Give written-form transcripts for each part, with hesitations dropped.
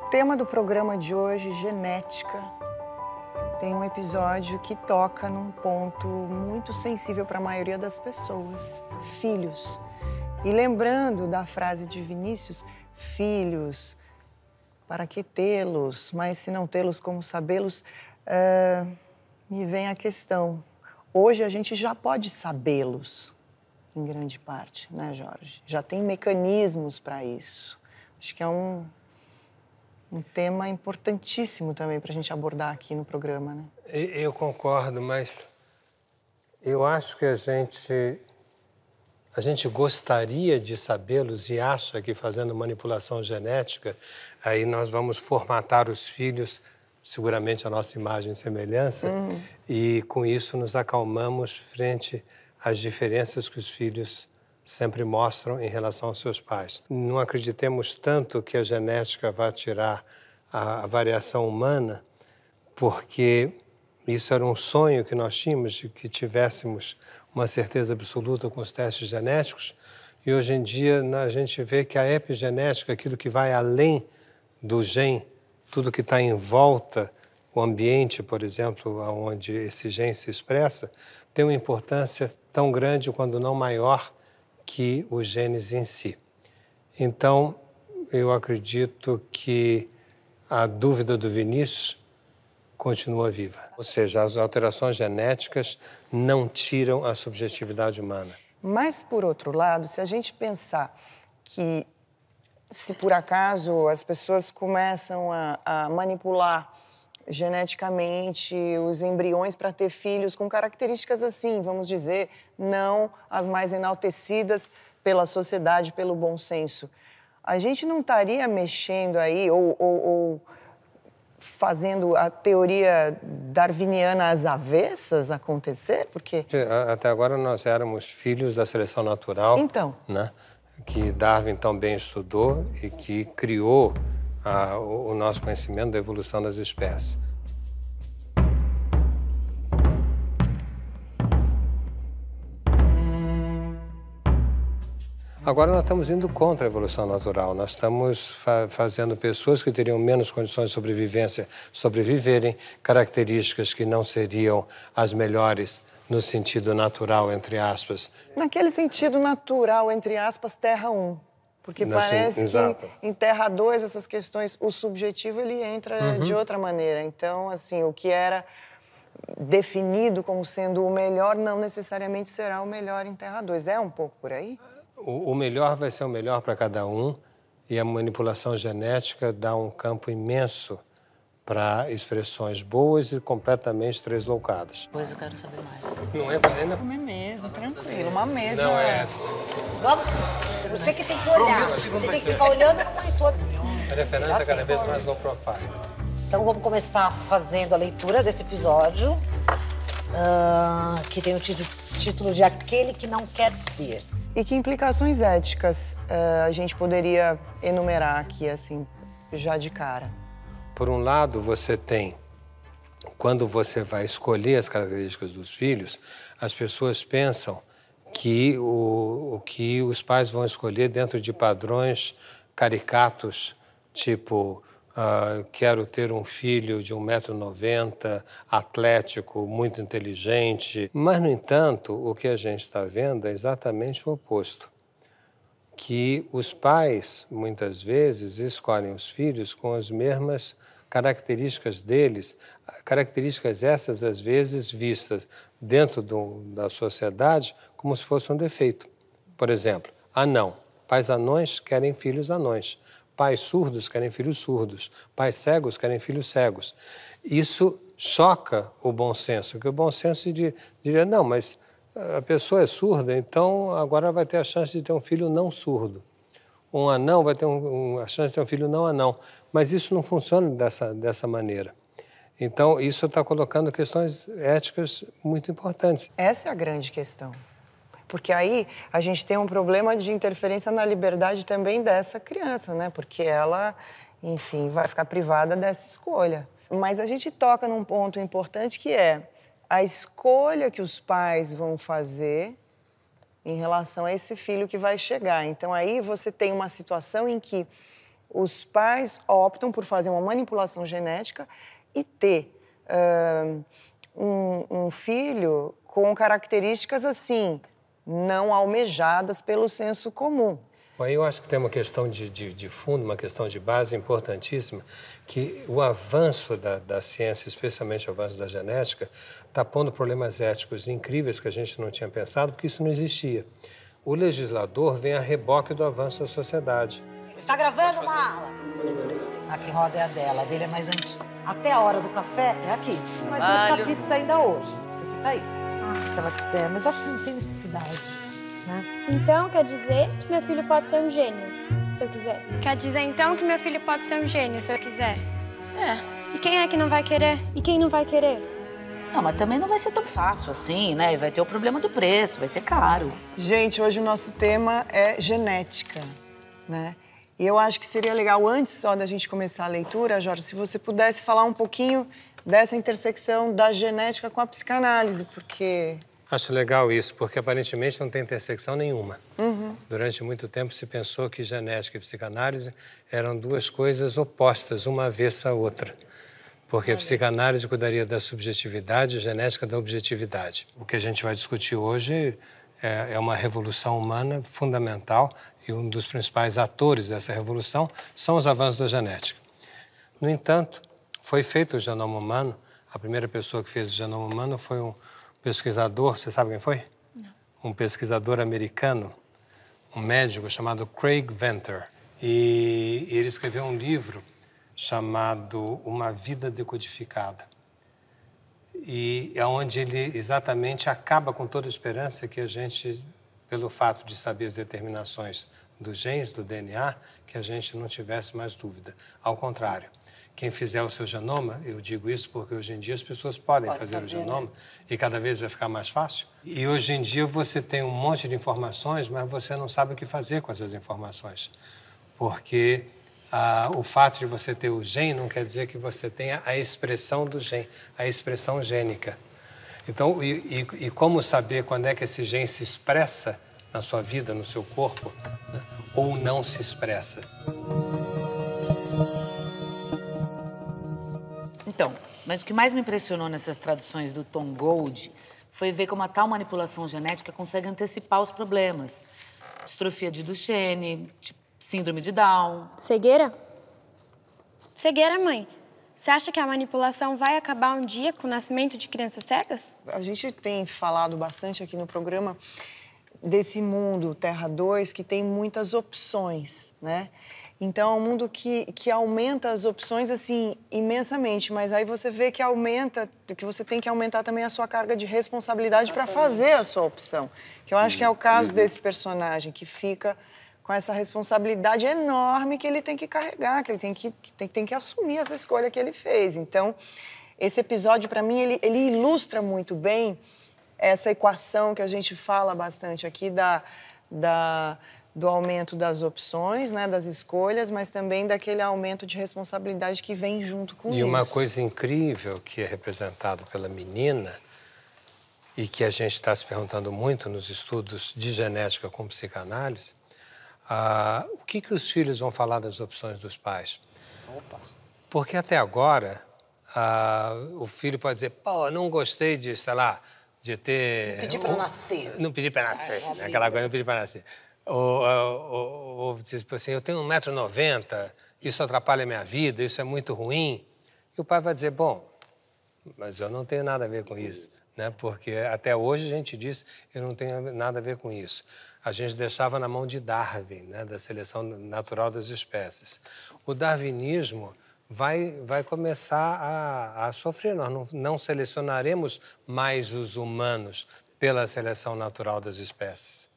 tema do programa de hoje, genética, tem um episódio que toca num ponto muito sensível para a maioria das pessoas, filhos. E lembrando da frase de Vinícius, filhos, para que tê-los, mas se não tê-los, como sabê-los, me vem a questão. Hoje a gente já pode sabê-los, em grande parte, né, Jorge? Já tem mecanismos para isso. Acho que é um tema importantíssimo também para a gente abordar aqui no programa, né? Eu concordo, mas eu acho que a gente gostaria de sabê-los e acha que fazendo manipulação genética, aí nós vamos formatar os filhos, seguramente a nossa imagem e semelhança, e com isso nos acalmamos frente às diferenças que os filhos sempre mostram em relação aos seus pais. Não acreditemos tanto que a genética vai tirar a variação humana, porque isso era um sonho que nós tínhamos, de que tivéssemos uma certeza absoluta com os testes genéticos, e hoje em dia a gente vê que a epigenética, aquilo que vai além do gene, tudo que está em volta, o ambiente, por exemplo, onde esse gene se expressa, tem uma importância tão grande, quando não maior, que os genes em si. Então, eu acredito que a dúvida do Vinícius continua viva. Ou seja, as alterações genéticas não tiram a subjetividade humana. Mas, por outro lado, se a gente pensar que, se por acaso as pessoas começam a manipular geneticamente os embriões para ter filhos com características assim, vamos dizer, não as mais enaltecidas pela sociedade, pelo bom senso, a gente não estaria mexendo aí ou fazendo a teoria darwiniana às avessas acontecer? Porque até agora nós éramos filhos da seleção natural, então, né? Que Darwin tão bem estudou e que criou o nosso conhecimento da evolução das espécies. Agora nós estamos indo contra a evolução natural. Nós estamos fazendo pessoas que teriam menos condições de sobrevivência sobreviverem, características que não seriam as melhores no sentido natural, entre aspas. Naquele sentido natural, entre aspas, Terra 1. Porque parece que em Terra 2, essas questões, o subjetivo, ele entra de outra maneira. Então, assim, o que era definido como sendo o melhor não necessariamente será o melhor em Terra 2. É um pouco por aí? O melhor vai ser o melhor para cada um, e a manipulação genética dá um campo imenso para expressões boas e completamente tresloucadas. Pois eu quero saber mais. Não entra nem na... Comer mesmo, tranquilo. Uma mesa... Não é... Vamos? Você que tem que olhar. Você tem que ficar olhando no monitor. A Fernanda está cada vez mais low profile. Então vamos começar fazendo a leitura desse episódio, que tem o título de Aquele que Não Quer Ver. E que implicações éticas a gente poderia enumerar aqui, assim, já de cara? Por um lado, você tem, quando você vai escolher as características dos filhos, as pessoas pensam que o que os pais vão escolher dentro de padrões caricatos, tipo, quero ter um filho de 1,90 m, atlético, muito inteligente. Mas, no entanto, o que a gente está vendo é exatamente o oposto. Que os pais, muitas vezes, escolhem os filhos com as mesmas características deles, características essas, às vezes, vistas dentro da sociedade como se fosse um defeito. Por exemplo, anão. Pais anões querem filhos anões. Pais surdos querem filhos surdos. Pais cegos querem filhos cegos. Isso choca o bom senso, porque o bom senso diria, não, mas a pessoa é surda, então agora vai ter a chance de ter um filho não surdo. Um anão vai ter a chance de ter um filho não anão. Mas isso não funciona dessa maneira. Então, isso está colocando questões éticas muito importantes. Essa é a grande questão. Porque aí a gente tem um problema de interferência na liberdade também dessa criança, né? Porque ela, enfim, vai ficar privada dessa escolha. Mas a gente toca num ponto importante que é a escolha que os pais vão fazer em relação a esse filho que vai chegar. Então aí você tem uma situação em que os pais optam por fazer uma manipulação genética e ter um filho com características assim, não almejadas pelo senso comum. Bom, eu acho que tem uma questão de fundo, uma questão de base importantíssima, que o avanço da ciência, especialmente o avanço da genética, está pondo problemas éticos incríveis que a gente não tinha pensado, porque isso não existia. O legislador vem a reboque do avanço da sociedade. Está gravando, Marla? A que roda é a dela, a dele é mais antes. Até a hora do café é aqui. Mas dois capítulos ainda hoje. Você fica aí. Ah, se ela quiser, mas eu acho que não tem necessidade, né? Então quer dizer que meu filho pode ser um gênio, se eu quiser. Quer dizer então que meu filho pode ser um gênio, se eu quiser. E quem é que não vai querer? E quem não vai querer? Não, mas também não vai ser tão fácil assim, né? E vai ter o problema do preço, vai ser caro. Gente, hoje o nosso tema é genética, né? E eu acho que seria legal, antes só da gente começar a leitura, Jorge, se você pudesse falar um pouquinho dessa intersecção da genética com a psicanálise, porque... Acho legal isso, porque aparentemente não tem intersecção nenhuma. Durante muito tempo se pensou que genética e psicanálise eram duas coisas opostas, uma avessa à outra. Porque a psicanálise cuidaria da subjetividade e a genética da objetividade. O que a gente vai discutir hoje é uma revolução humana fundamental e um dos principais atores dessa revolução são os avanços da genética. No entanto, foi feito o genoma humano, a primeira pessoa que fez o genoma humano foi um pesquisador, você sabe quem foi? Não. Um pesquisador americano, um médico chamado Craig Venter. E ele escreveu um livro chamado Uma Vida Decodificada. E é onde ele exatamente acaba com toda a esperança que a gente, pelo fato de saber as determinações dos genes, do DNA, que a gente não tivesse mais dúvida. Ao contrário, quem fizer o seu genoma, eu digo isso porque hoje em dia as pessoas podem fazer o genoma e cada vez vai ficar mais fácil. E hoje em dia você tem um monte de informações, mas você não sabe o que fazer com essas informações. Porque o fato de você ter o gene não quer dizer que você tenha a expressão do gene, a expressão gênica. Então, e como saber quando é que esse gene se expressa na sua vida, no seu corpo, né? Ou não se expressa? Então, mas o que mais me impressionou nessas traduções do Tom Gold foi ver como a tal manipulação genética consegue antecipar os problemas. Distrofia de Duchenne, síndrome de Down. Cegueira? Cegueira, mãe. Você acha que a manipulação vai acabar um dia com o nascimento de crianças cegas? A gente tem falado bastante aqui no programa desse mundo Terra 2 que tem muitas opções, né? Então, é um mundo que aumenta as opções, assim, imensamente. Mas aí você vê que aumenta, que você tem que aumentar também a sua carga de responsabilidade para fazer a sua opção. Que eu acho que é o caso desse personagem, que fica com essa responsabilidade enorme que ele tem que carregar, que ele tem que assumir essa escolha que ele fez. Então, esse episódio, para mim, ele ilustra muito bem essa equação que a gente fala bastante aqui do aumento das opções, né, das escolhas, mas também daquele aumento de responsabilidade que vem junto com isso. E uma coisa incrível que é representada pela menina e que a gente está se perguntando muito nos estudos de genética com psicanálise, o que os filhos vão falar das opções dos pais? Porque até agora, o filho pode dizer, pô, não gostei de, sei lá, de ter... Não pedi para nascer. Não pedi para nascer, aquela coisa, não pedi para nascer. Ou tipo assim, eu tenho 1,90 m, isso atrapalha a minha vida, isso é muito ruim. E o pai vai dizer, bom, mas eu não tenho nada a ver com isso, né? Porque até hoje a gente diz, eu não tenho nada a ver com isso. A gente deixava na mão de Darwin, né, da seleção natural das espécies. O darwinismo vai começar a sofrer. Nós não selecionaremos mais os humanos pela seleção natural das espécies.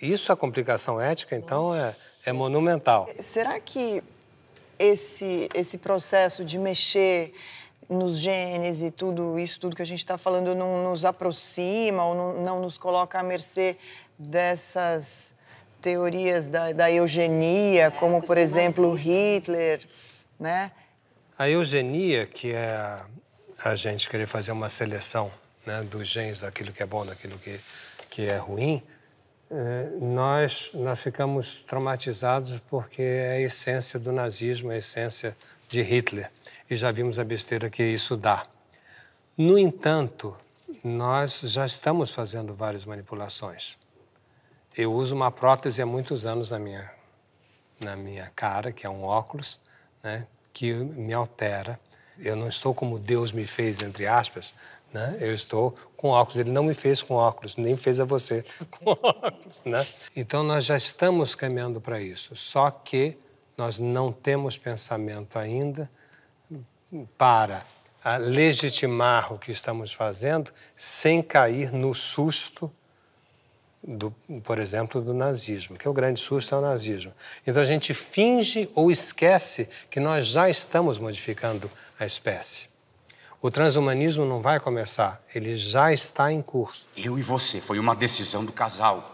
Isso, a complicação ética, então, é monumental. Será que esse processo de mexer nos genes e tudo isso, tudo que a gente está falando, não nos aproxima ou não nos coloca à mercê dessas teorias da eugenia, como, por exemplo, Hitler, né? A eugenia, que é a gente querer fazer uma seleção, né, dos genes, daquilo que é bom, daquilo que é ruim, nós ficamos traumatizados porque é a essência do nazismo, a essência de Hitler. E já vimos a besteira que isso dá. No entanto, nós já estamos fazendo várias manipulações. Eu uso uma prótese há muitos anos na minha cara, que é um óculos, né, que me altera. Eu não estou como Deus me fez, entre aspas, né? Eu estou com óculos. Ele não me fez com óculos, nem fez a você com óculos, né? Então, nós já estamos caminhando para isso. Só que nós não temos pensamento ainda para legitimar o que estamos fazendo sem cair no susto, por exemplo, do nazismo, que o grande susto é o nazismo. Então, a gente finge ou esquece que nós já estamos modificando a espécie. O transhumanismo não vai começar, ele já está em curso. Eu e você, foi uma decisão do casal.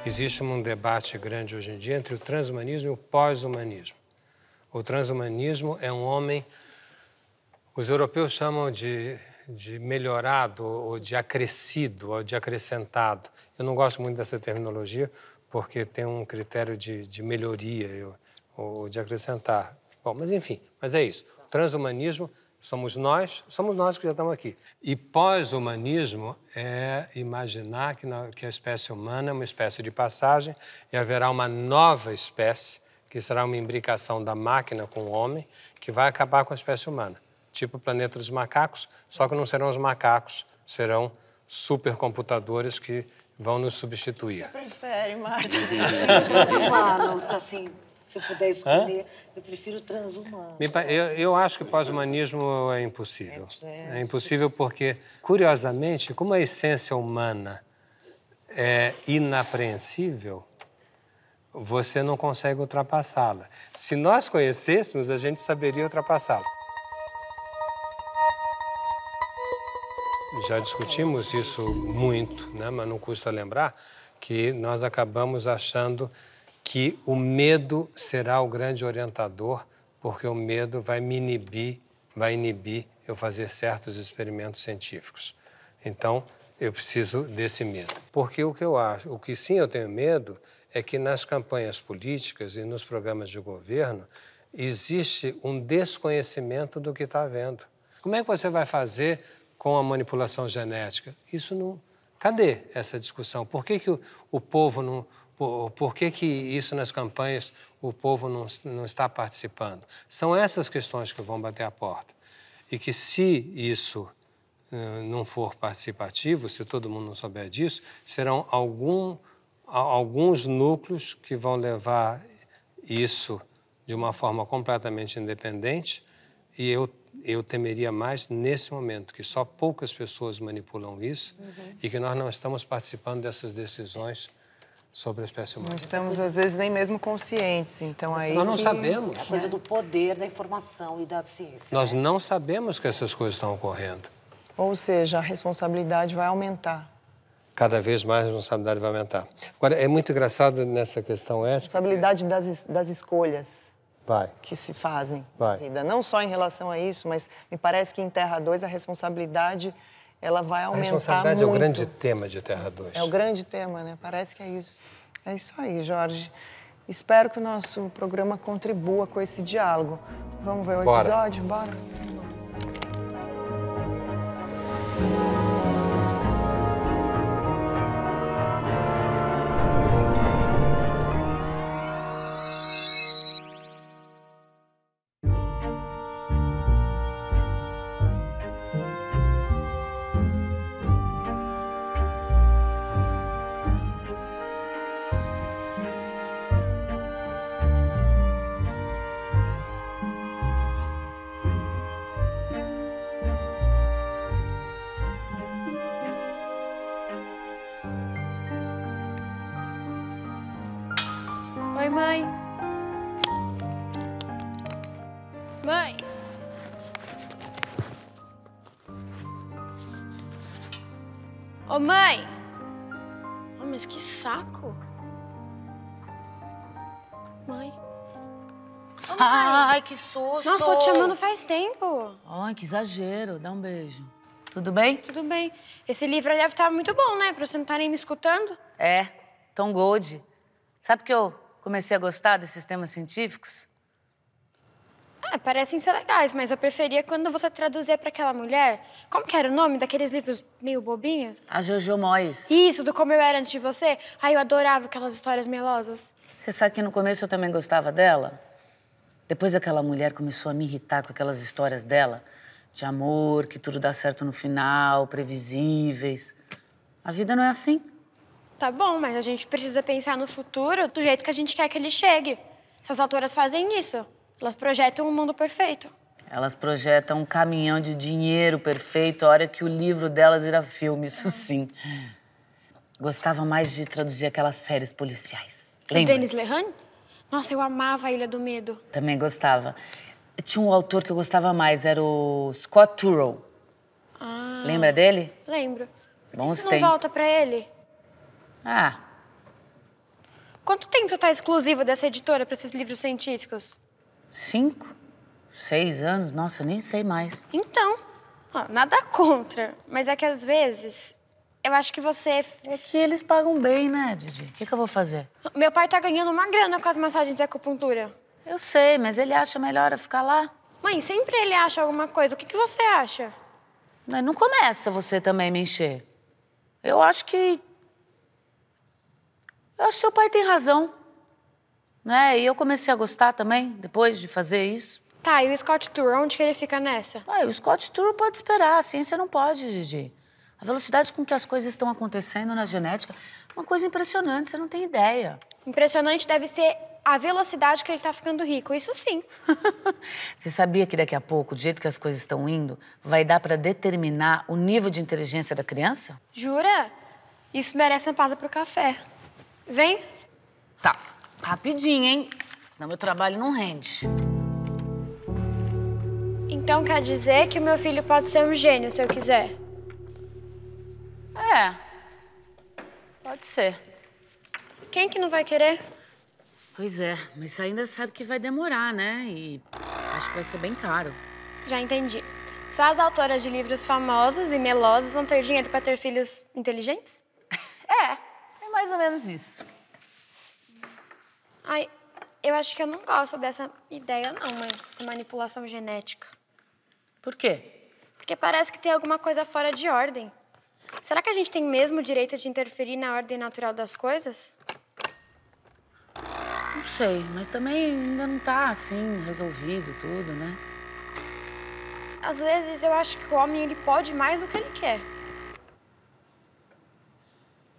Existe um debate grande hoje em dia entre o transhumanismo e o pós-humanismo. O transhumanismo é um homem, os europeus chamam de melhorado, ou de acrescido, ou de acrescentado. Eu não gosto muito dessa terminologia, porque tem um critério de melhoria, ou de acrescentar. Bom, mas enfim, mas é isso. O transhumanismo somos nós que já estamos aqui. E pós-humanismo é imaginar que a espécie humana é uma espécie de passagem e haverá uma nova espécie, que será uma imbricação da máquina com o homem, que vai acabar com a espécie humana. Tipo o planeta dos macacos, só que não serão os macacos, serão supercomputadores que vão nos substituir. Você prefere, Marta? Transhumano, assim, se eu puder escolher, eu prefiro transhumano. Eu acho que o pós-humanismo é impossível. É impossível porque, curiosamente, como a essência humana é inapreensível, você não consegue ultrapassá-la. Se nós conhecêssemos, a gente saberia ultrapassá-la. Já discutimos isso muito, né? Mas não custa lembrar que nós acabamos achando que o medo será o grande orientador, porque o medo vai inibir eu fazer certos experimentos científicos. Então, eu preciso desse medo. Porque o que eu acho, o que sim eu tenho medo é que nas campanhas políticas e nos programas de governo existe um desconhecimento do que está havendo. Como é que você vai fazer com a manipulação genética? Isso não... Cadê essa discussão? Por que o povo não... Por que isso nas campanhas o povo não está participando? São essas questões que vão bater a porta. E que se isso não for participativo, se todo mundo não souber disso, serão alguns núcleos que vão levar isso de uma forma completamente independente, e eu temeria mais nesse momento, que só poucas pessoas manipulam isso e que nós não estamos participando dessas decisões sobre a espécie humana. Não estamos, às vezes, nem mesmo conscientes, então aí nós não sabemos. É a coisa do poder, da informação e da ciência. Nós não sabemos que essas coisas estão ocorrendo. Ou seja, a responsabilidade vai aumentar. Cada vez mais a responsabilidade vai aumentar. Agora, é muito engraçado nessa questão A ética. responsabilidade das escolhas Vai. que se fazem Vai. na vida. Não só em relação a isso, mas me parece que em Terra 2 a responsabilidade ela vai aumentar muito. A responsabilidade é o grande tema de Terra 2. É o grande tema, né? Parece que é isso. É isso aí, Jorge. Espero que o nosso programa contribua com esse diálogo. Vamos ver o episódio? Bora. Oi, mãe. Mãe. Ô, mãe. Oh, mas que saco. Ai, que susto! Nossa, tô te chamando faz tempo. Ai, que exagero. Dá um beijo. Tudo bem? Tudo bem. Esse livro deve estar muito bom, né? Pra você não estar nem me escutando. É, Tom Gold. Sabe que eu comecei a gostar desses temas científicos? Parecem ser legais, mas eu preferia quando você traduzia pra aquela mulher. Como que era o nome daqueles livros meio bobinhos? A Jojo Moyes. Isso, do Como Eu Era Antes de Você. Ai, eu adorava aquelas histórias melosas. Você sabe que no começo eu também gostava dela? Depois aquela mulher começou a me irritar com aquelas histórias dela. De amor, que tudo dá certo no final, previsíveis. A vida não é assim. Tá bom, mas a gente precisa pensar no futuro do jeito que a gente quer que ele chegue. Essas autoras fazem isso. Elas projetam um mundo perfeito. Elas projetam um caminhão de dinheiro perfeito a hora que o livro delas vira filme, isso sim. Gostava mais de traduzir aquelas séries policiais. O Lembra? Denis Lehane? Nossa, eu amava A Ilha do Medo. Também gostava. Tinha um autor que eu gostava mais, era o Scott Turow. Ah. Lembra dele? Lembro. Bons Você não tempos. volta pra ele? Ah, Quanto tempo você tá exclusiva dessa editora pra esses livros científicos? 5, 6 anos? Nossa, nem sei mais. Então, nada contra. Mas é que às vezes, eu acho que você... É que eles pagam bem, né, Didi? O que eu vou fazer? Meu pai tá ganhando uma grana com as massagens de acupuntura. Eu sei, mas ele acha melhor eu ficar lá. Mãe, sempre ele acha alguma coisa. O que você acha? Mas não começa você também me encher. Eu acho que seu pai tem razão. Né? E eu comecei a gostar também, depois de fazer isso. Tá, e o Scott Turow, onde que ele fica nessa? O Scott Turow pode esperar, a ciência não pode, Gigi. A velocidade com que as coisas estão acontecendo na genética é uma coisa impressionante, você não tem ideia. Impressionante deve ser a velocidade que ele tá ficando rico, isso sim. Você sabia que daqui a pouco, do jeito que as coisas estão indo, vai dar pra determinar o nível de inteligência da criança? Jura? Isso merece uma pausa pro café. Vem? Tá, rapidinho, hein? Senão meu trabalho não rende. Então quer dizer que o meu filho pode ser um gênio, se eu quiser? É, pode ser. Quem que não vai querer? Pois é, mas você ainda sabe que vai demorar, né? E acho que vai ser bem caro. Já entendi. Só as autoras de livros famosos e melosos vão ter dinheiro pra ter filhos inteligentes? É mais ou menos isso. Ai, eu acho que eu não gosto dessa ideia não, mãe. Essa manipulação genética. Por quê? Porque parece que tem alguma coisa fora de ordem. Será que a gente tem mesmo o direito de interferir na ordem natural das coisas? Não sei, mas também ainda não tá assim resolvido tudo, né? Às vezes eu acho que o homem ele pode mais do que ele quer.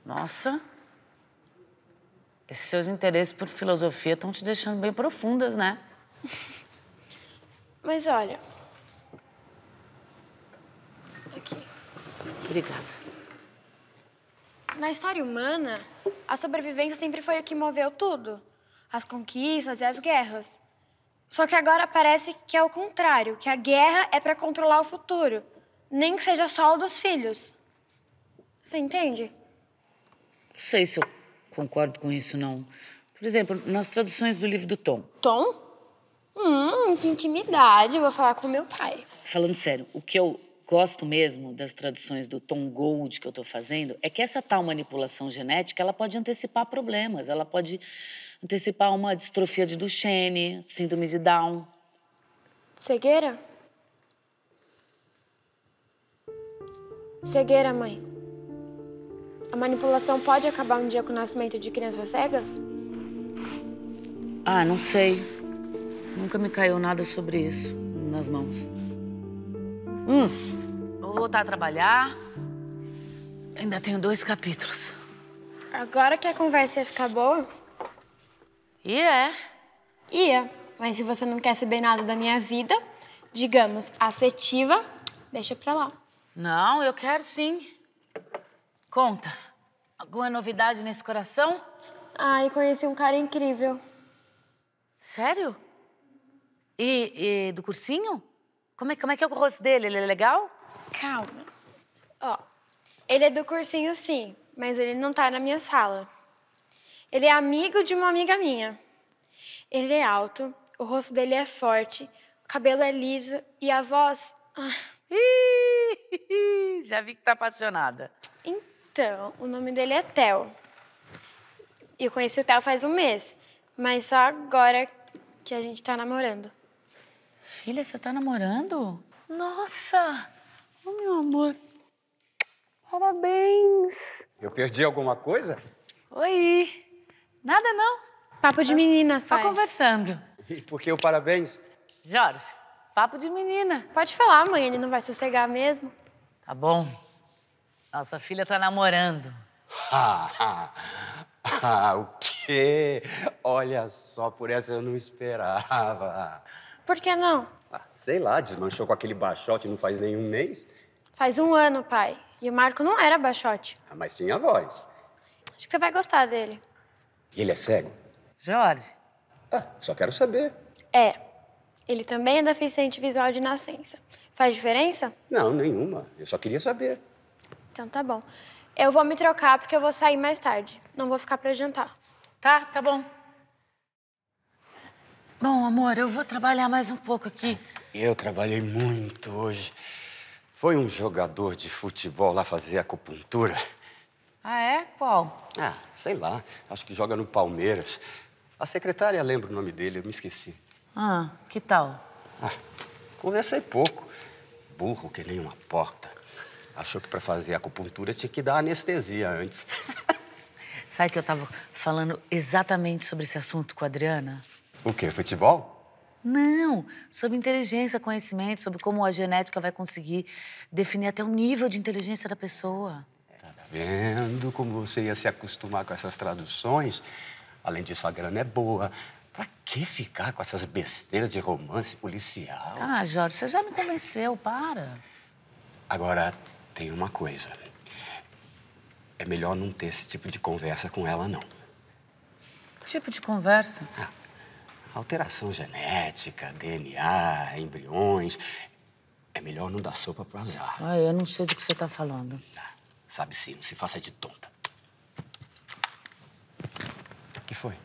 Nossa. Esses seus interesses por filosofia estão te deixando bem profundas, né? Mas olha... Aqui. Obrigada. Na história humana, a sobrevivência sempre foi o que moveu tudo. As conquistas e as guerras. Só que agora parece que é o contrário, que a guerra é para controlar o futuro. Nem que seja só o dos filhos. Você entende? Não sei se eu concordo com isso, não. Por exemplo, nas traduções do livro do Tom. Tom? Que intimidade. Eu vou falar com meu pai. Falando sério, o que eu gosto mesmo das traduções do Tom Gold que eu tô fazendo é que essa tal manipulação genética, ela pode antecipar problemas. Ela pode antecipar uma distrofia de Duchenne, síndrome de Down. Cegueira? Cegueira, mãe. A manipulação pode acabar um dia com o nascimento de crianças cegas? Ah, não sei. Nunca me caiu nada sobre isso nas mãos. Eu vou voltar a trabalhar. Ainda tenho 2 capítulos. Agora que a conversa ia ficar boa? Ia. Mas se você não quer saber nada da minha vida, digamos, afetiva, deixa pra lá. Não, eu quero sim. Conta. Alguma novidade nesse coração? Ai, conheci um cara incrível. Sério? E do cursinho? Como é que é o rosto dele? Ele é legal? Calma. Ó, ele é do cursinho sim, mas ele não tá na minha sala. Ele é amigo de uma amiga minha. Ele é alto, O rosto dele é forte, o cabelo é liso e a voz... Ih, já vi que tá apaixonada. Então, o nome dele é Theo. Eu conheci o Theo faz um mês, mas só agora que a gente tá namorando. Filha, você tá namorando? Nossa! Oh, meu amor. Parabéns. Eu perdi alguma coisa? Oi. Nada, não. Papo de menina, Só pai. conversando. E por que o parabéns? Jorge, papo de menina. Pode falar, mãe, ele não vai sossegar mesmo. Tá bom. Nossa filha tá namorando. O quê? Olha só, por essa eu não esperava. Por que não? Sei lá, desmanchou com aquele baixote não faz nenhum mês. Faz um ano, pai. E o Marco não era baixote. Mas tinha voz. Acho que você vai gostar dele. E ele é cego? Jorge, Só quero saber. É. Ele também é deficiente visual de nascença. Faz diferença? Não, nenhuma. Eu só queria saber. Então tá bom. Eu vou me trocar porque eu vou sair mais tarde. Não vou ficar pra jantar. tá bom. Bom, amor, eu vou trabalhar mais um pouco aqui. Eu trabalhei muito hoje. Foi um jogador de futebol lá fazer acupuntura. Ah, é? Qual? Sei lá. Acho que joga no Palmeiras. A secretária lembra o nome dele, eu me esqueci. Que tal? Conversei pouco. Burro que nem uma porta. Achou que para fazer acupuntura tinha que dar anestesia antes. Sabe que eu tava falando exatamente sobre esse assunto com a Adriana? O quê? Futebol? Não, sobre inteligência, conhecimento, sobre como a genética vai conseguir definir até o nível de inteligência da pessoa. Tá vendo como você ia se acostumar com essas traduções? Além disso, a grana é boa. Pra que ficar com essas besteiras de romance policial? Jorge, você já me convenceu, para. Agora, tem uma coisa. É melhor não ter esse tipo de conversa com ela, não. Que tipo de conversa? Alteração genética, DNA, embriões... É melhor não dar sopa pro azar. Eu não sei do que você tá falando. Sabe sim, não se faça de tonta. O que foi?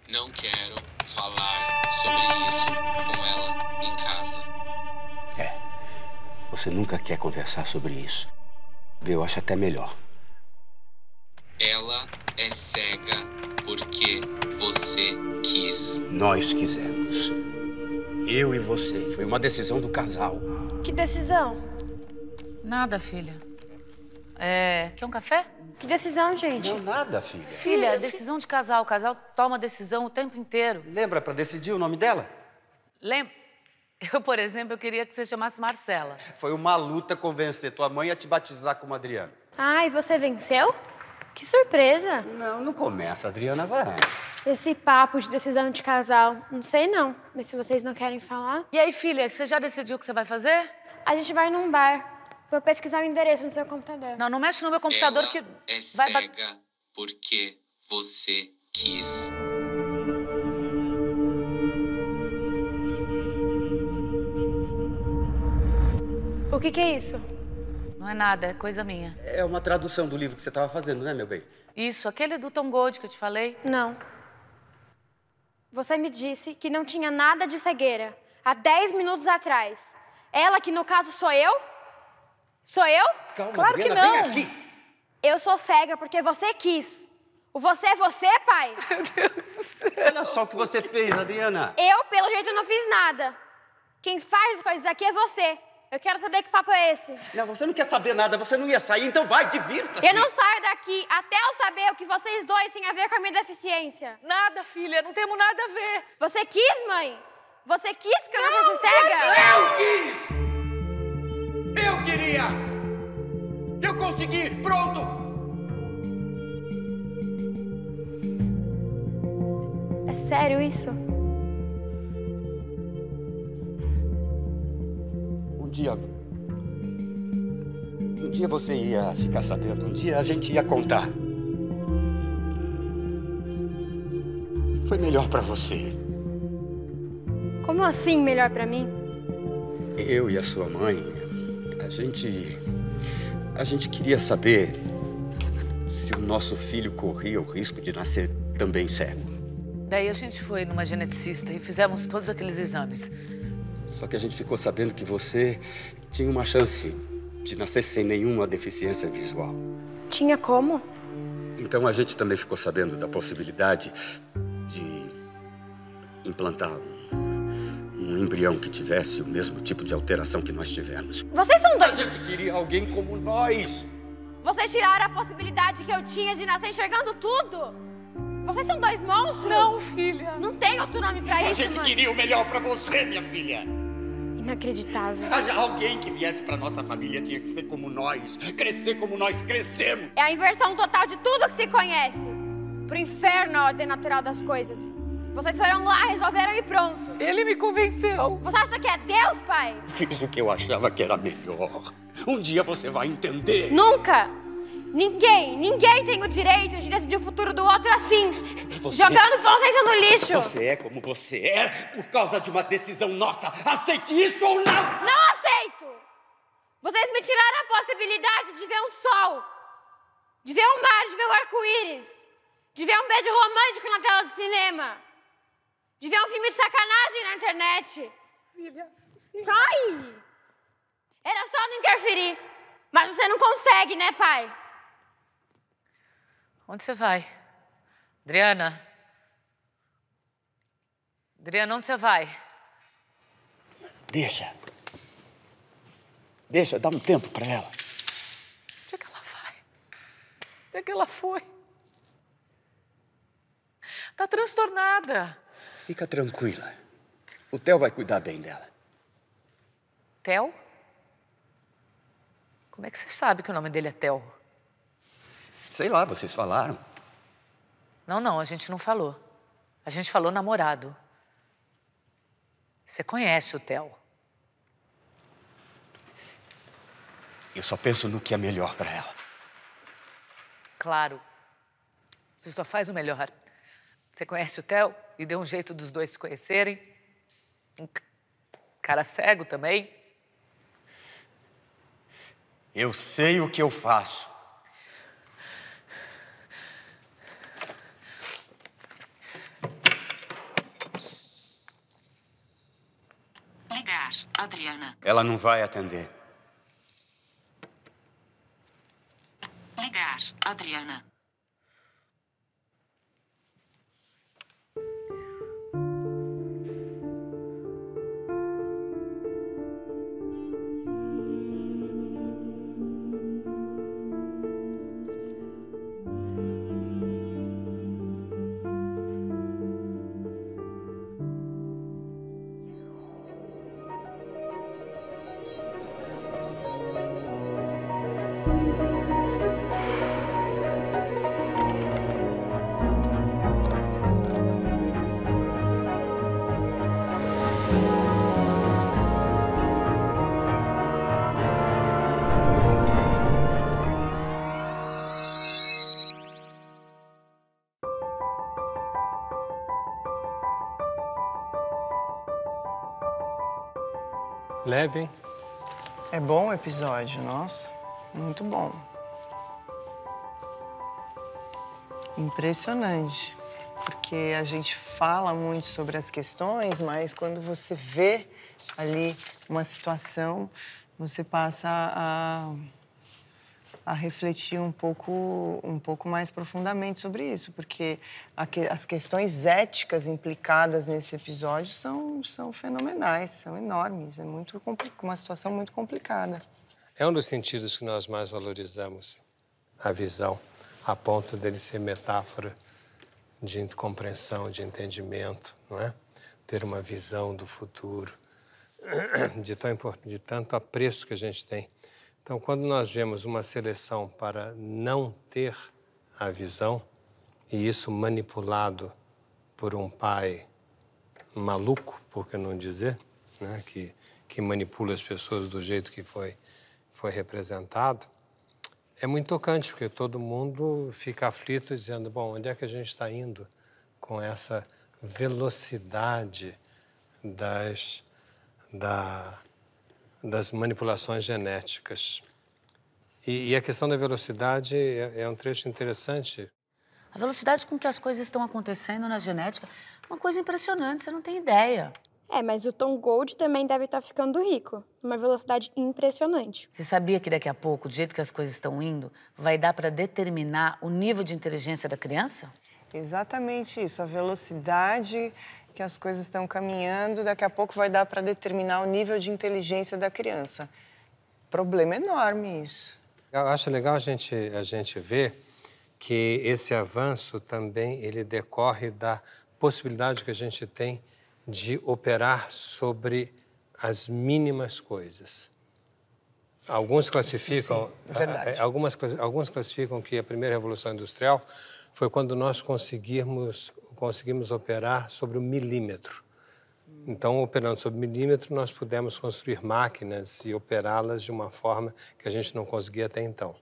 Não quero falar sobre isso com ela em casa. Você nunca quer conversar sobre isso. Eu acho até melhor. Ela é cega porque você quis. Nós quisemos. Eu e você. Foi uma decisão do casal. Que decisão? Nada, filha. Quer um café? Que decisão, gente? Não, nada, filha. Filha, decisão de casal. O casal toma decisão o tempo inteiro. Lembra pra decidir o nome dela? Lembra? Eu, por exemplo, eu queria que você chamasse Marcela. Foi uma luta convencer tua mãe a te batizar como Adriana. E você venceu? Que surpresa. Não começa, Adriana, vai. Esse papo de decisão de casal, não sei não. Mas se vocês não querem falar... E aí, filha, você já decidiu o que você vai fazer? A gente vai num bar. Vou pesquisar o endereço no seu computador. Não mexe no meu computador Ela que... é cega porque você quis. O que é isso? Não é nada, é coisa minha. É uma tradução do livro que você estava fazendo, né, meu bem? Isso, aquele do Tom Gold que eu te falei. Não. Você me disse que não tinha nada de cegueira há 10 minutos atrás. Ela, que no caso sou eu? Sou eu? Calma, Claro Adriana, que não. vem aqui. Eu sou cega porque você quis. O você é você, pai? Meu Deus do céu. Olha só o que você fez, Adriana. Eu, pelo jeito, não fiz nada. Quem faz as coisas aqui é você. Eu quero saber que papo é esse. Não, você não quer saber nada, você não ia sair, então vai, divirta-se. Eu não saio daqui até eu saber o que vocês dois têm a ver com a minha deficiência. Nada, filha, não temos nada a ver. Você quis, mãe? Você quis que eu não fosse cega? Eu quis! Eu queria! Eu consegui! Pronto! É sério isso? Um dia você ia ficar sabendo, um dia a gente ia contar. Foi melhor pra você. Como assim melhor pra mim? Eu e a sua mãe, a gente queria saber se o nosso filho corria o risco de nascer também cego. Daí a gente foi numa geneticista e fizemos todos aqueles exames. Só que a gente ficou sabendo que você tinha uma chance de nascer sem nenhuma deficiência visual. Tinha como? Então a gente também ficou sabendo da possibilidade de implantar um embrião que tivesse o mesmo tipo de alteração que nós tivemos. Vocês são A dois... gente queria alguém como nós. Vocês tiraram a possibilidade que eu tinha de nascer enxergando tudo? Vocês são dois monstros? Não, filha. Não tem outro nome pra isso, A gente mãe. queria o melhor pra você, minha filha. Inacreditável. Alguém que viesse pra nossa família tinha que ser como nós, crescer como nós crescemos. É a inversão total de tudo que se conhece. Pro inferno a ordem natural das coisas. Vocês foram lá, resolveram e pronto. Ele me convenceu. Você acha que é Deus, pai? Fiz o que eu achava que era melhor. Um dia você vai entender. Nunca! Ninguém tem o direito de decidir o futuro do outro assim. Você- Jogando consciência no lixo. Você é como você é por causa de uma decisão nossa. Aceite isso ou não! Não aceito! Vocês me tiraram a possibilidade de ver um sol, de ver um mar, de ver o arco-íris, de ver um beijo romântico na tela do cinema, de ver um filme de sacanagem na internet. Filha. Sai! Era só não interferir. Mas você não consegue, né, pai? Onde você vai? Adriana? Adriana, onde você vai? Deixa. Deixa, dá um tempo pra ela. Onde é que ela vai? Onde é que ela foi? Tá transtornada. Fica tranquila. O Theo vai cuidar bem dela. Theo? Como é que você sabe que o nome dele é Theo? Sei lá, vocês falaram. Não, a gente não falou. A gente falou namorado. Você conhece o Theo? Eu só penso no que é melhor pra ela. Claro. Você só faz o melhor. Você conhece o Theo e deu um jeito dos dois se conhecerem. Um cara cego também. Eu sei o que eu faço. Ligar, Adriana. Ela não vai atender. Ligar, Adriana. Leve, hein? É bom o episódio, nossa, muito bom. Impressionante, porque a gente fala muito sobre as questões, mas quando você vê ali uma situação, você passa a refletir um pouco mais profundamente sobre isso, porque as questões éticas implicadas nesse episódio são fenomenais, são enormes, é muito uma situação muito complicada. É um dos sentidos que nós mais valorizamos, a visão, a ponto dele ser metáfora de compreensão, de entendimento, não é? Ter uma visão do futuro, de tanto apreço que a gente tem. Então, quando nós vemos uma seleção para não ter a visão, e isso manipulado por um pai maluco, por que não dizer, né? que manipula as pessoas do jeito que foi representado, é muito tocante, porque todo mundo fica aflito dizendo, bom, onde é que a gente está indo com essa velocidade das manipulações genéticas. E a questão da velocidade é um trecho interessante. A velocidade com que as coisas estão acontecendo na genética é uma coisa impressionante, você não tem ideia. É, mas o Tom Gold também deve estar ficando rico, numa velocidade impressionante. Você sabia que daqui a pouco, do jeito que as coisas estão indo, vai dar para determinar o nível de inteligência da criança? Exatamente isso. A velocidade que as coisas estão caminhando, daqui a pouco vai dar para determinar o nível de inteligência da criança. Problema enorme isso. Eu acho legal a gente ver que esse avanço também ele decorre da possibilidade que a gente tem de operar sobre as mínimas coisas. Alguns classificam, alguns classificam que a primeira revolução industrial foi quando nós conseguimos operar sobre o milímetro. Então, operando sobre milímetro, nós pudemos construir máquinas e operá-las de uma forma que a gente não conseguia até então.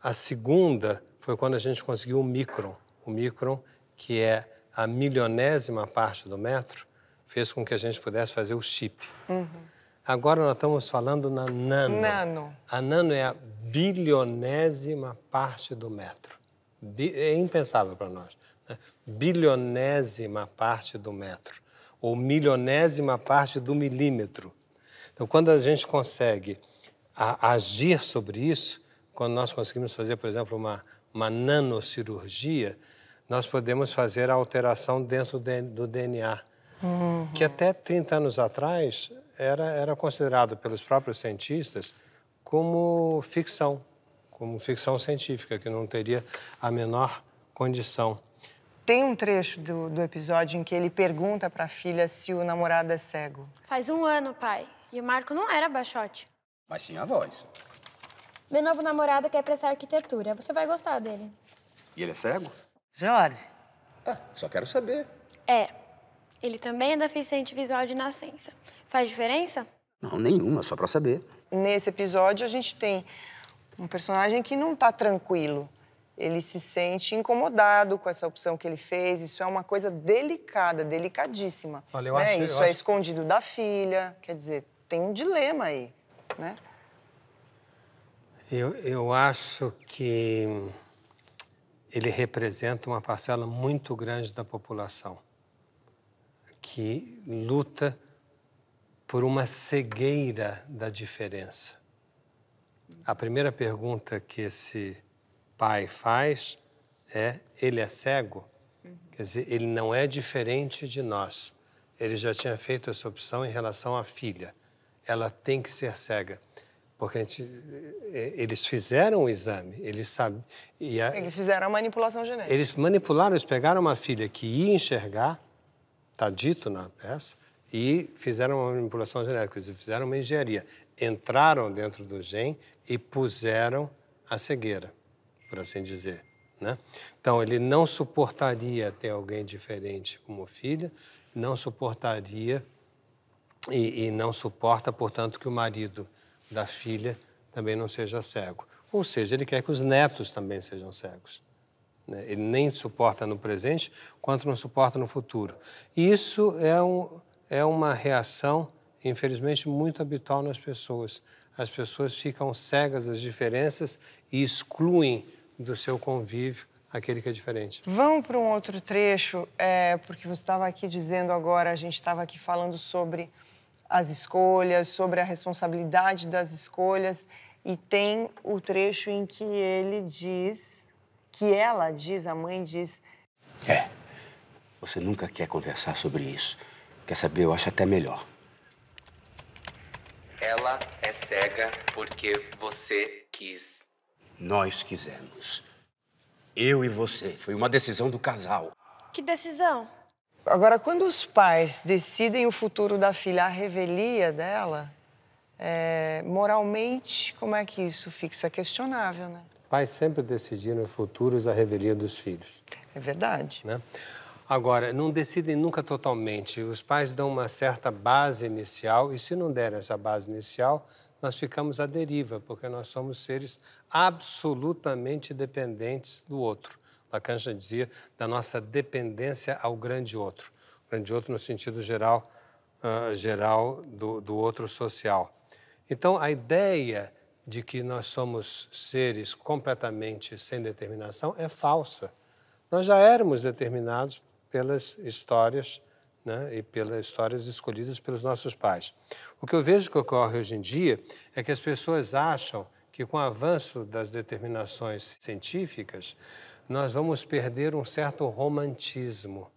A segunda foi quando a gente conseguiu o micron. O micron, que é a milionésima parte do metro, fez com que a gente pudesse fazer o chip. Agora nós estamos falando na nano. A nano é a bilionésima parte do metro. É impensável para nós, né? Bilionésima parte do metro. Ou milionésima parte do milímetro. Então, quando a gente consegue agir sobre isso, quando nós conseguimos fazer, por exemplo, uma nanocirurgia, nós podemos fazer a alteração dentro do DNA, que até 30 anos atrás era considerado pelos próprios cientistas como ficção científica, que não teria a menor condição. Tem um trecho do episódio em que ele pergunta para a filha se o namorado é cego. Faz 1 ano, pai. E o Marco não era baixote. Mas tinha a voz. Meu novo namorado quer prestar arquitetura. Você vai gostar dele. E ele é cego? Jorge. Só quero saber. É. Ele também é deficiente visual de nascença. Faz diferença? Não, nenhuma, só pra saber. Nesse episódio, a gente tem um personagem que não está tranquilo. Ele se sente incomodado com essa opção que ele fez. Isso é uma coisa delicada, delicadíssima. Olha, Isso é escondido da filha. Quer dizer, tem um dilema aí, né? Eu acho que ele representa uma parcela muito grande da população que luta por uma cegueira da diferença. A primeira pergunta que esse pai faz é: ele é cego? Quer dizer, ele não é diferente de nós. Ele já tinha feito essa opção em relação à filha. Ela tem que ser cega. Porque eles fizeram o exame, eles sabem... Eles fizeram a manipulação genética. Eles manipularam, eles pegaram uma filha que ia enxergar, está dito na peça, e fizeram uma manipulação genética, eles fizeram uma engenharia. Entraram dentro do gene e puseram a cegueira, por assim dizer, né? Então, ele não suportaria ter alguém diferente como filha, não suportaria e não suporta, portanto, que o marido da filha também não seja cego. Ou seja, ele quer que os netos também sejam cegos, né? Ele nem suporta no presente, quanto não suporta no futuro. E isso é uma reação, infelizmente, muito habitual nas pessoas. As pessoas ficam cegas às diferenças e excluem do seu convívio aquele que é diferente. Vamos para um outro trecho, porque você estava aqui dizendo agora, a gente estava aqui falando sobre as escolhas, sobre a responsabilidade das escolhas, e tem o trecho em que ele diz, que ela diz, a mãe diz... Você nunca quer conversar sobre isso. Quer saber? Eu acho até melhor. Ela é cega porque você quis. Nós quisemos. Eu e você. Foi uma decisão do casal. Que decisão? Agora, quando os pais decidem o futuro da filha, a revelia dela, moralmente, como é que isso fica? Isso é questionável, né? Pais sempre decidiram os futuros à revelia dos filhos. É verdade. Né? Agora, não decidem nunca totalmente. Os pais dão uma certa base inicial e, se não derem essa base inicial, nós ficamos à deriva, porque nós somos seres absolutamente dependentes do outro. Lacan já dizia da nossa dependência ao grande outro. O grande outro no sentido geral do outro social. Então, a ideia de que nós somos seres completamente sem determinação é falsa. Nós já éramos determinados pelas histórias, né, e pelas histórias escolhidas pelos nossos pais. O que eu vejo que ocorre hoje em dia é que as pessoas acham que com o avanço das determinações científicas, nós vamos perder um certo romantismo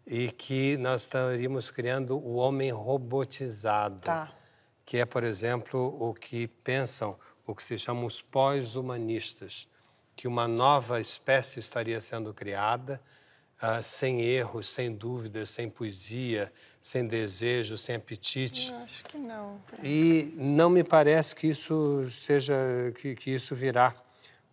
e que nós estaríamos criando o homem robotizado, que é, por exemplo, o que pensam, o que se chama os pós-humanistas, que uma nova espécie estaria sendo criada, sem erros, sem dúvidas, sem poesia, sem desejo, sem apetite. Eu acho que não. E não me parece que isso seja, que isso virá.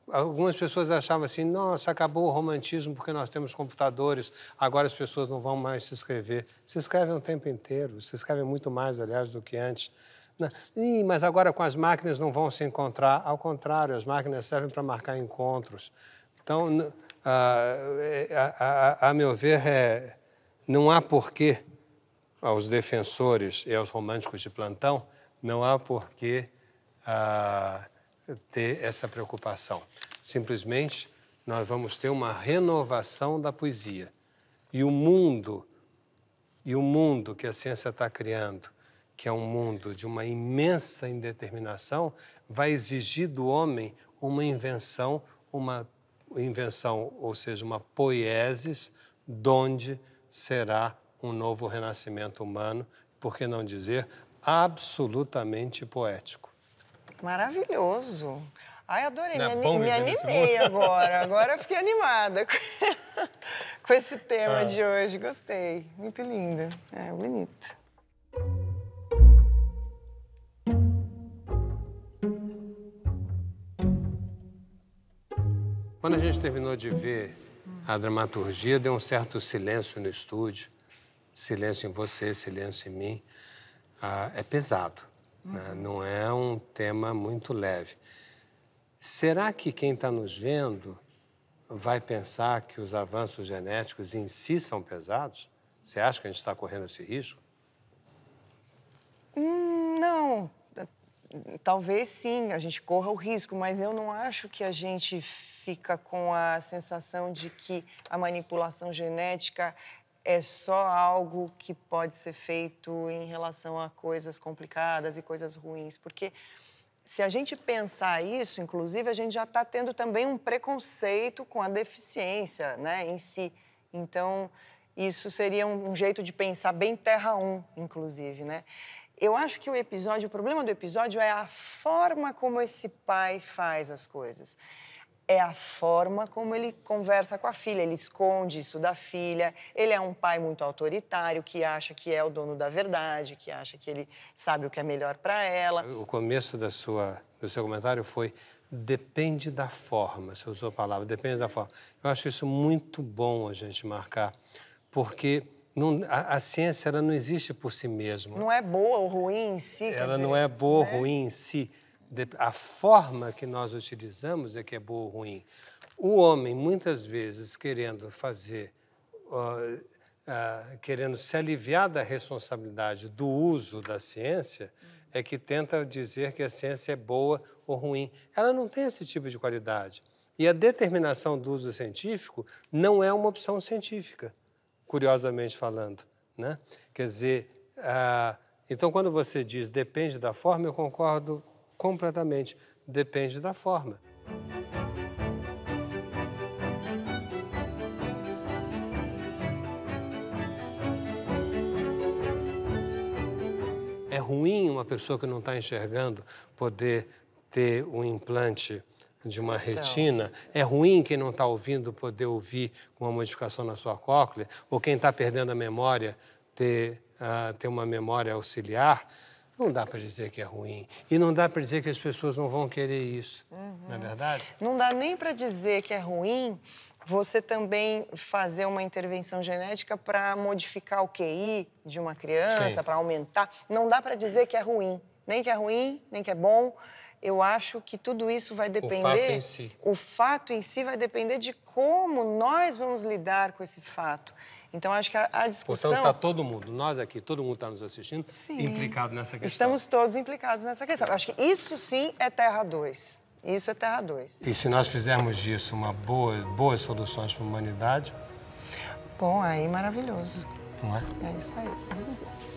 Algumas pessoas achavam assim, nossa, acabou o romantismo porque nós temos computadores, agora as pessoas não vão mais se escrever. Se escrevem o tempo inteiro, se escrevem muito mais, aliás, do que antes. Mas agora com as máquinas não vão se encontrar. Ao contrário, as máquinas servem para marcar encontros. Então, a meu ver, não há porquê aos defensores e aos românticos de plantão, não há porquê ter essa preocupação. Simplesmente, nós vamos ter uma renovação da poesia. E o mundo que a ciência está criando, que é um mundo de uma imensa indeterminação, vai exigir do homem uma invenção, ou seja, uma poiesis, donde será um novo renascimento humano, por que não dizer absolutamente poético. Maravilhoso. Ai, adorei. Não é Me bom viver nesse animei mundo? agora. Agora eu fiquei animada com esse tema de hoje. Gostei. Muito lindo. É, bonito. Quando a gente terminou de ver a dramaturgia, deu um certo silêncio no estúdio. Silêncio em você, silêncio em mim. É pesado, né? Não é um tema muito leve. Será que quem está nos vendo vai pensar que os avanços genéticos em si são pesados? Você acha que a gente está correndo esse risco? Não. Talvez sim, a gente corra o risco, mas eu não acho que a gente fica com a sensação de que a manipulação genética é só algo que pode ser feito em relação a coisas complicadas e coisas ruins, porque se a gente pensar isso, inclusive, a gente já está tendo também um preconceito com a deficiência, né, em si. Então, isso seria um jeito de pensar bem Terra 1, inclusive, né? Eu acho que o problema do episódio é a forma como esse pai faz as coisas. É a forma como ele conversa com a filha, ele esconde isso da filha, ele é um pai muito autoritário, que acha que é o dono da verdade, que acha que ele sabe o que é melhor para ela. O começo do seu comentário foi depende da forma, você usou a palavra, depende da forma. Eu acho isso muito bom a gente marcar, porque a ciência ela não existe por si mesma. Não é boa ou ruim em si, quer Ela dizer, não é boa ou né? ruim em si. A forma que nós utilizamos é que é boa ou ruim. O homem, muitas vezes, querendo querendo se aliviar da responsabilidade do uso da ciência, é que tenta dizer que a ciência é boa ou ruim. Ela não tem esse tipo de qualidade. E a determinação do uso científico não é uma opção científica, curiosamente falando, né? Quer dizer, então, quando você diz depende da forma, eu concordo completamente. Depende da forma. É ruim uma pessoa que não está enxergando poder ter um implante de uma retina? É ruim quem não está ouvindo poder ouvir com uma modificação na sua cóclea? Ou quem está perdendo a memória ter uma memória auxiliar? Não dá para dizer que é ruim. E não dá para dizer que as pessoas não vão querer isso. Não é verdade? Não dá nem para dizer que é ruim você também fazer uma intervenção genética para modificar o QI de uma criança, para aumentar. Não dá para dizer que é ruim. Nem que é ruim, nem que é bom. Eu acho que tudo isso vai depender... O fato em si. O fato em si vai depender de como nós vamos lidar com esse fato. Então, acho que a discussão... Portanto, está todo mundo, nós aqui, todo mundo está nos assistindo, Sim. implicado nessa questão. Estamos todos implicados nessa questão. Eu acho que isso sim é Terra 2. Isso é Terra 2. E se nós fizermos disso boas soluções para a humanidade... Bom, aí maravilhoso. Não é? É isso aí.